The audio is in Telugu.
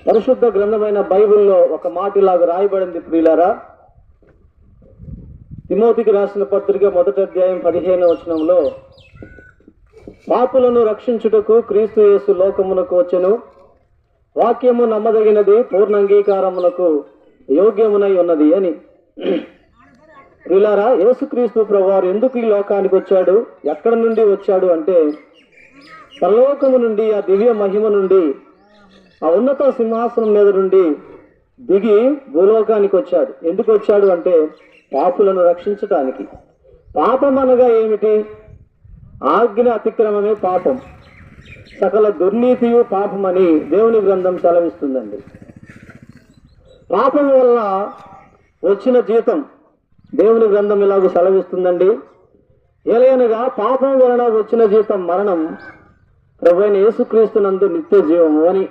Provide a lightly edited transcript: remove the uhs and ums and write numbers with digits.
పరిశుద్ధ గ్రంథమైన బైబిల్లో ఒక మాట ఇలాగ రాయబడింది ప్రియులారా. తిమోతికి రాసిన పత్రిక 1వ అధ్యాయం 15వ వచనంలో, పాపులను రక్షించుటకు క్రీస్తు యేసు లోకమునకు వచ్చెను, వాక్యము నమ్మదగినది, పూర్ణ అంగీకారమునకు యోగ్యమునై ఉన్నది అని. ప్రియులారా, యేసుక్రీస్తు ప్రభువారు ఎందుకు ఈ లోకానికి వచ్చాడు, ఎక్కడి నుండి వచ్చాడు అంటే, పరలోకము నుండి, ఆ దివ్య మహిమ నుండి, ఆ ఉన్నత సింహాసనం మీద నుండి దిగి భూలోకానికి వచ్చాడు. ఎందుకు వచ్చాడు అంటే పాపులను రక్షించటానికి. పాపం అనగా ఏమిటి? ఆజ్ఞ అతిక్రమమే పాపం. సకల దుర్నీతియు పాపమని దేవుని గ్రంథం సెలవిస్తుందండి. పాపం వల్ల వచ్చిన జీతం దేవుని గ్రంథం ఇలాగ సెలవిస్తుందండి. ఏలైనగా పాపం వలన వచ్చిన జీతం మరణం, ప్రభువైన యేసుక్రీస్తునందు నిత్య జీవము అని